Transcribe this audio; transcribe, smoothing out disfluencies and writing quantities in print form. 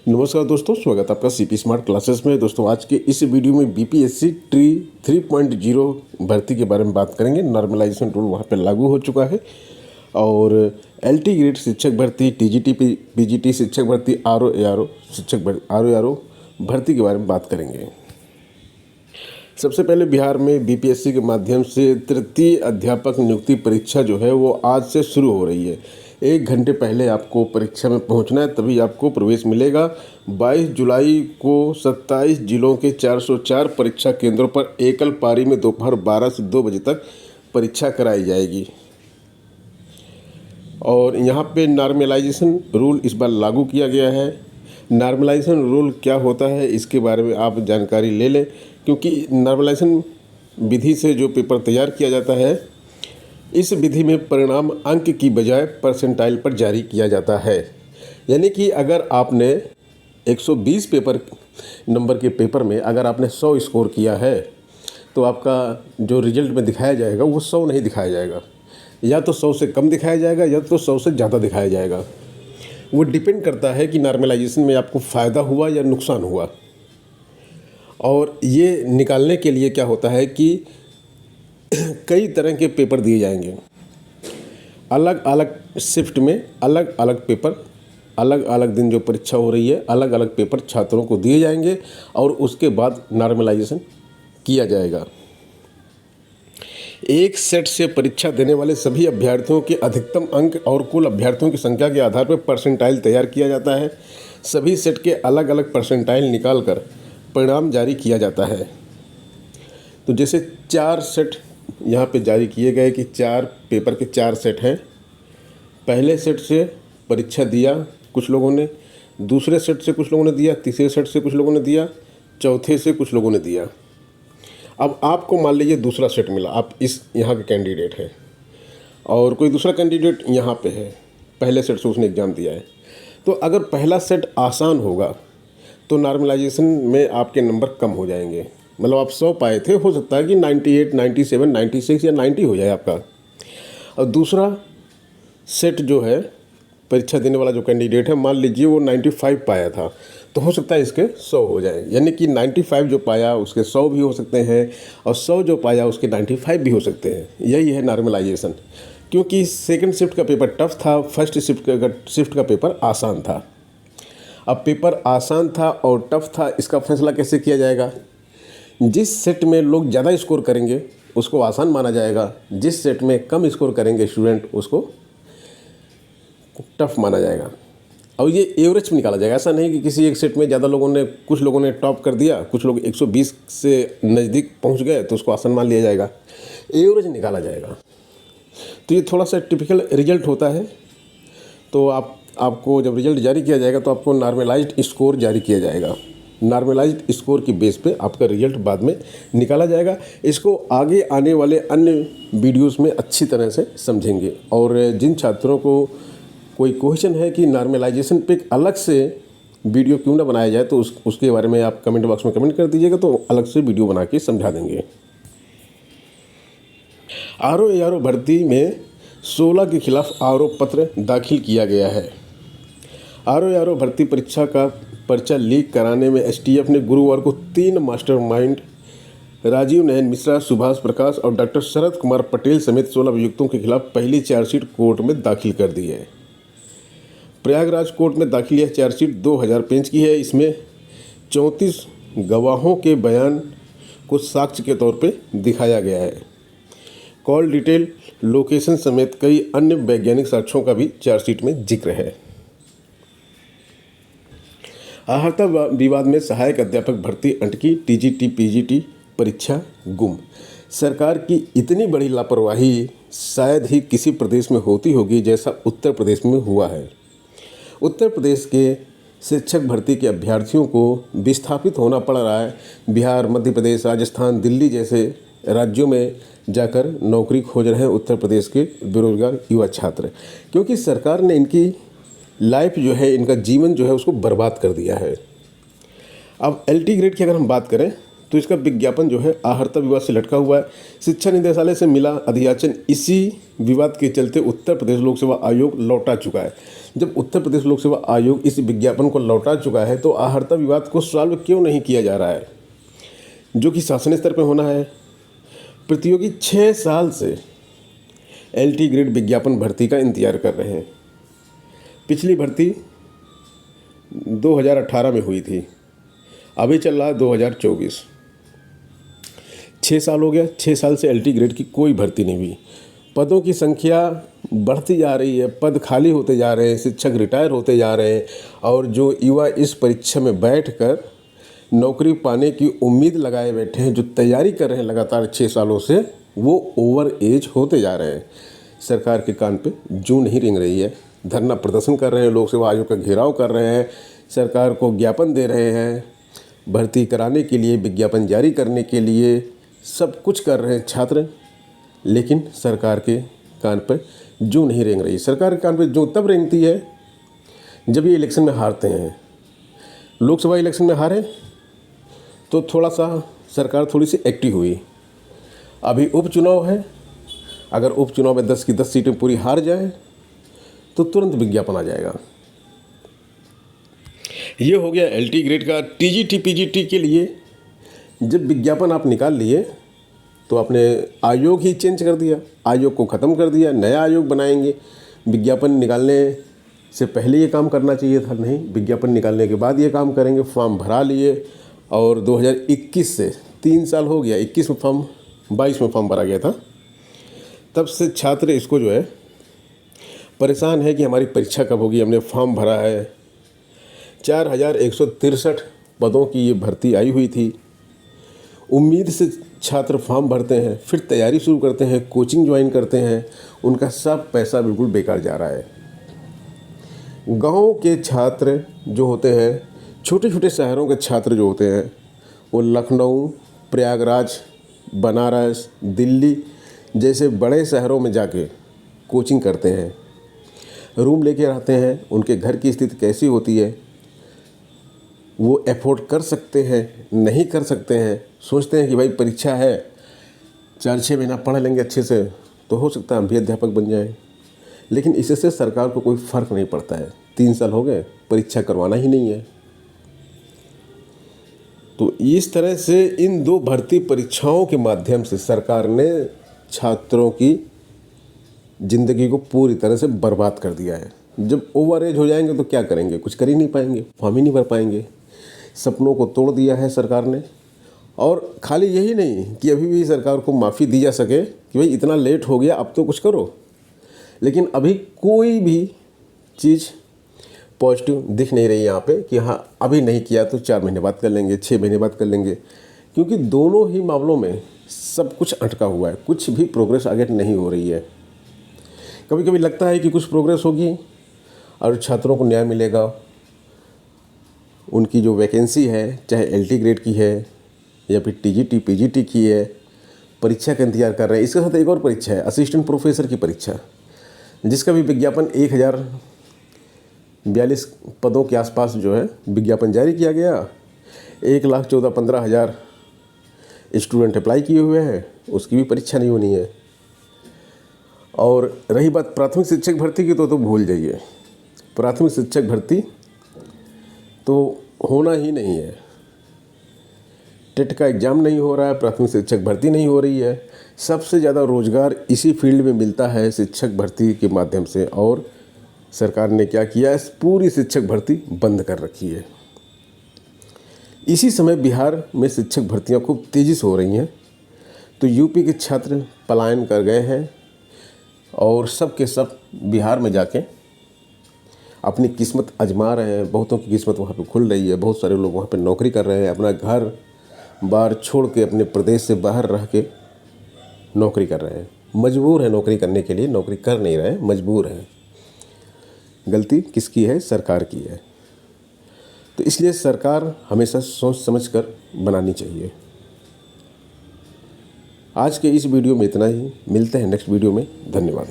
नमस्कार दोस्तों, स्वागत है आपका सीपी स्मार्ट क्लासेस में। दोस्तों आज के इस वीडियो में बीपीएससी ट्री 3.0 भर्ती के बारे में बात करेंगे। नॉर्मलाइजेशन रूल वहाँ पे लागू हो चुका है और एलटी ग्रेड शिक्षक भर्ती, टीजीटी पीजीटी शिक्षक भर्ती, आरओ एआरओ शिक्षक भर्ती, आरओ एआरओ भर्ती के बारे में बात करेंगे। सबसे पहले बिहार में बीपीएससी के माध्यम से तृतीय अध्यापक नियुक्ति परीक्षा जो है वो आज से शुरू हो रही है। 1 घंटे पहले आपको परीक्षा में पहुंचना है, तभी आपको प्रवेश मिलेगा। 22 जुलाई को 27 जिलों के 404 परीक्षा केंद्रों पर एकल पारी में दोपहर 12 से 2 बजे तक परीक्षा कराई जाएगी। और यहाँ पे नॉर्मलाइजेशन रूल इस बार लागू किया गया है। नॉर्मलाइजेशन रूल क्या होता है इसके बारे में आप जानकारी ले लें, क्योंकि नॉर्मलाइजेशन विधि से जो पेपर तैयार किया जाता है, इस विधि में परिणाम अंक की बजाय परसेंटाइल पर जारी किया जाता है। यानी कि अगर आपने 120 पेपर नंबर के पेपर में अगर आपने 100 स्कोर किया है तो आपका जो रिजल्ट में दिखाया जाएगा वो 100 नहीं दिखाया जाएगा, या तो 100 से कम दिखाया जाएगा या तो 100 से ज़्यादा दिखाया जाएगा। वो डिपेंड करता है कि नॉर्मलाइजेशन में आपको फ़ायदा हुआ या नुकसान हुआ। और ये निकालने के लिए क्या होता है कि कई तरह के पेपर दिए जाएंगे, अलग अलग शिफ्ट में अलग अलग पेपर, अलग अलग दिन जो परीक्षा हो रही है अलग अलग पेपर छात्रों को दिए जाएंगे और उसके बाद नॉर्मलाइजेशन किया जाएगा। एक सेट से परीक्षा देने वाले सभी अभ्यर्थियों के अधिकतम अंक और कुल अभ्यर्थियों की संख्या के आधार पर परसेंटाइल तैयार किया जाता है। सभी सेट के अलग अलग परसेंटाइल निकालकर परिणाम जारी किया जाता है। तो जैसे 4 सेट यहाँ पे जारी किए गए कि 4 पेपर के 4 सेट हैं। पहले सेट से परीक्षा दिया कुछ लोगों ने, दूसरे सेट से कुछ लोगों ने दिया, तीसरे सेट से कुछ लोगों ने दिया, चौथे से कुछ लोगों ने दिया। अब आपको मान लीजिए दूसरा सेट मिला, आप इस यहाँ के कैंडिडेट हैं और कोई दूसरा कैंडिडेट यहाँ पे है, पहले सेट से उसने एग्ज़ाम दिया है। तो अगर पहला सेट आसान होगा तो नॉर्मलाइजेशन में आपके नंबर कम हो जाएंगे। मतलब आप 100 पाए थे, हो सकता है कि 98, 97, 96 या 90 हो जाए आपका। और दूसरा सेट जो है परीक्षा देने वाला जो कैंडिडेट है, मान लीजिए वो 95 पाया था, तो हो सकता है इसके 100 हो जाए। यानी कि 95 जो पाया उसके 100 भी हो सकते हैं और 100 जो पाया उसके 95 भी हो सकते हैं। यही है नॉर्मलाइजेशन। क्योंकि सेकंड शिफ्ट का पेपर टफ था, फर्स्ट शिफ्ट का पेपर आसान था। अब पेपर आसान था और टफ था, इसका फैसला कैसे किया जाएगा? जिस सेट में लोग ज़्यादा स्कोर करेंगे उसको आसान माना जाएगा, जिस सेट में कम स्कोर करेंगे स्टूडेंट उसको टफ माना जाएगा। और ये एवरेज में निकाला जाएगा। ऐसा नहीं कि किसी एक सेट में ज़्यादा लोगों ने, कुछ लोगों ने टॉप कर दिया, कुछ लोग 120 से नज़दीक पहुंच गए तो उसको आसान मान लिया जाएगा। एवरेज निकाला जाएगा। तो ये थोड़ा सा टिपिकल रिजल्ट होता है। तो आपको जब रिजल्ट जारी किया जाएगा तो आपको नॉर्मलाइज्ड स्कोर जारी किया जाएगा। नॉर्मलाइज्ड स्कोर की बेस पे आपका रिजल्ट बाद में निकाला जाएगा। इसको आगे आने वाले अन्य वीडियोस में अच्छी तरह से समझेंगे। और जिन छात्रों को कोई क्वेश्चन है कि नॉर्मलाइजेशन पे एक अलग से वीडियो क्यों ना बनाया जाए, तो उसके बारे में आप कमेंट बॉक्स में कमेंट कर दीजिएगा, तो अलग से वीडियो बना के समझा देंगे। आरओ एआरओ भर्ती में 16 के खिलाफ आरोप पत्र दाखिल किया गया है। आरओ एआरओ भर्ती परीक्षा का पर्चा लीक कराने में एसटीएफ ने गुरुवार को 3 मास्टरमाइंड राजीव नयन मिश्रा, सुभाष प्रकाश और डॉक्टर शरद कुमार पटेल समेत 16 अभियुक्तों के खिलाफ पहली चार्जशीट कोर्ट में दाखिल कर दी है। प्रयागराज कोर्ट में दाखिल यह चार्जशीट 2000 पेज की है। इसमें 34 गवाहों के बयान को साक्ष्य के तौर पे दिखाया गया है। कॉल डिटेल, लोकेशन समेत कई अन्य वैज्ञानिक साक्ष्यों का भी चार्जशीट में जिक्र है। आहर्ता विवाद में सहायक अध्यापक भर्ती अटकी, टीजीटी पीजीटी परीक्षा गुम। सरकार की इतनी बड़ी लापरवाही शायद ही किसी प्रदेश में होती होगी जैसा उत्तर प्रदेश में हुआ है। उत्तर प्रदेश के शिक्षक भर्ती के अभ्यर्थियों को विस्थापित होना पड़ रहा है। बिहार, मध्य प्रदेश, राजस्थान, दिल्ली जैसे राज्यों में जाकर नौकरी खोज रहे हैं उत्तर प्रदेश के बेरोजगार युवा छात्र, क्योंकि सरकार ने इनकी लाइफ जो है, इनका जीवन जो है उसको बर्बाद कर दिया है। अब एलटी ग्रेड की अगर हम बात करें तो इसका विज्ञापन जो है आहर्ता विवाद से लटका हुआ है। शिक्षा निदेशालय से मिला अधियाचन इसी विवाद के चलते उत्तर प्रदेश लोक सेवा आयोग लौटा चुका है। जब उत्तर प्रदेश लोक सेवा आयोग इस विज्ञापन को लौटा चुका है तो आहर्ता विवाद को सॉल्व क्यों नहीं किया जा रहा है, जो कि शासन स्तर पर होना है। प्रतियोगी 6 साल से LT ग्रेड विज्ञापन भर्ती का इंतजार कर रहे हैं। पिछली भर्ती 2018 में हुई थी, अभी चल रहा है 2024। 6 साल हो गया, 6 साल से LT ग्रेड की कोई भर्ती नहीं हुई। पदों की संख्या बढ़ती जा रही है, पद खाली होते जा रहे हैं, शिक्षक रिटायर होते जा रहे हैं और जो युवा इस परीक्षा में बैठकर नौकरी पाने की उम्मीद लगाए बैठे हैं, जो तैयारी कर रहे हैं लगातार 6 सालों से, वो ओवर एज होते जा रहे हैं। सरकार के कान पे जूं नहीं रेंग रही है। धरना प्रदर्शन कर रहे हैं, लोक सेवा आयोग का घेराव कर रहे हैं, सरकार को ज्ञापन दे रहे हैं, भर्ती कराने के लिए, विज्ञापन जारी करने के लिए सब कुछ कर रहे हैं छात्र, लेकिन सरकार के कान पर जूं नहीं रेंग रही। सरकार के कान पर जूं तब रेंगती है जब ये इलेक्शन में हारते हैं। लोकसभा इलेक्शन में हारे तो थोड़ा सा सरकार थोड़ी सी एक्टिव हुई। अभी उपचुनाव है, अगर उपचुनाव में 10 की 10 सीटें पूरी हार जाए तो तुरंत विज्ञापन आ जाएगा। ये हो गया LT ग्रेड का। TGT PGT के लिए जब विज्ञापन आप निकाल लिए तो आपने आयोग ही चेंज कर दिया, आयोग को ख़त्म कर दिया, नया आयोग बनाएंगे। विज्ञापन निकालने से पहले ये काम करना चाहिए था, नहीं, विज्ञापन निकालने के बाद ये काम करेंगे। फॉर्म भरा लिए और 2021 से 3 साल हो गया, 21 में फॉर्म, 22 में फॉर्म भरा गया था। तब से छात्र इसको जो है परेशान है कि हमारी परीक्षा कब होगी। हमने फॉर्म भरा है, 4163 पदों की ये भर्ती आई हुई थी। उम्मीद से छात्र फॉर्म भरते हैं, फिर तैयारी शुरू करते हैं, कोचिंग ज्वाइन करते हैं, उनका सब पैसा बिल्कुल बेकार जा रहा है। गांव के छात्र जो होते हैं, छोटे छोटे शहरों के छात्र जो होते हैं, वो लखनऊ, प्रयागराज, बनारस, दिल्ली जैसे बड़े शहरों में जाके कोचिंग करते हैं, रूम लेके रहते हैं। उनके घर की स्थिति कैसी होती है, वो एफोर्ड कर सकते हैं, नहीं कर सकते हैं। सोचते हैं कि भाई परीक्षा है, 4-6 महीना पढ़ लेंगे अच्छे से तो हो सकता है हम भी अध्यापक बन जाएं। लेकिन इससे सरकार को कोई फ़र्क नहीं पड़ता है। 3 साल हो गए, परीक्षा करवाना ही नहीं है। तो इस तरह से इन 2 भर्ती परीक्षाओं के माध्यम से सरकार ने छात्रों की ज़िंदगी को पूरी तरह से बर्बाद कर दिया है। जब ओवर एज हो जाएंगे तो क्या करेंगे, कुछ कर ही नहीं पाएंगे, फॉर्म ही नहीं भर पाएंगे। सपनों को तोड़ दिया है सरकार ने। और खाली यही नहीं कि अभी भी सरकार को माफ़ी दी जा सके कि भाई इतना लेट हो गया, अब तो कुछ करो, लेकिन अभी कोई भी चीज़ पॉजिटिव दिख नहीं रही यहाँ पे कि हाँ अभी नहीं किया तो 4 महीने बाद कर लेंगे, 6 महीने बाद कर लेंगे। क्योंकि दोनों ही मामलों में सब कुछ अटका हुआ है, कुछ भी प्रोग्रेस आगे नहीं हो रही है। कभी कभी लगता है कि कुछ प्रोग्रेस होगी और छात्रों को न्याय मिलेगा, उनकी जो वैकेंसी है, चाहे LT ग्रेड की है या फिर TGT PGT की है, परीक्षा का इंतजार कर रहे हैं। इसके साथ एक और परीक्षा है, असिस्टेंट प्रोफेसर की परीक्षा, जिसका भी विज्ञापन 1042 पदों के आसपास जो है विज्ञापन जारी किया गया। 1,14,15,000 स्टूडेंट अप्लाई किए हुए हैं, उसकी भी परीक्षा नहीं होनी है। और रही बात प्राथमिक शिक्षक भर्ती की तो भूल जाइए, प्राथमिक शिक्षक भर्ती तो होना ही नहीं है। टेट का एग्ज़ाम नहीं हो रहा है, प्राथमिक शिक्षक भर्ती नहीं हो रही है। सबसे ज़्यादा रोज़गार इसी फील्ड में मिलता है, शिक्षक भर्ती के माध्यम से। और सरकार ने क्या किया है, पूरी शिक्षक भर्ती बंद कर रखी है। इसी समय बिहार में शिक्षक भर्तियां खूब तेज़ी से हो रही हैं, तो यूपी के छात्र पलायन कर गए हैं और सब के सब बिहार में जाके अपनी किस्मत आजमा रहे हैं। बहुतों की किस्मत वहाँ पे खुल रही है, बहुत सारे लोग वहाँ पे नौकरी कर रहे हैं, अपना घर बार छोड़ के अपने प्रदेश से बाहर रह के नौकरी कर रहे हैं। मजबूर है नौकरी करने के लिए, नौकरी कर नहीं रहे, मजबूर हैं। गलती किसकी है, सरकार की है। तो इसलिए सरकार हमेशा सोच समझ कर बनानी चाहिए। आज के इस वीडियो में इतना ही, मिलते हैं नेक्स्ट वीडियो में। धन्यवाद।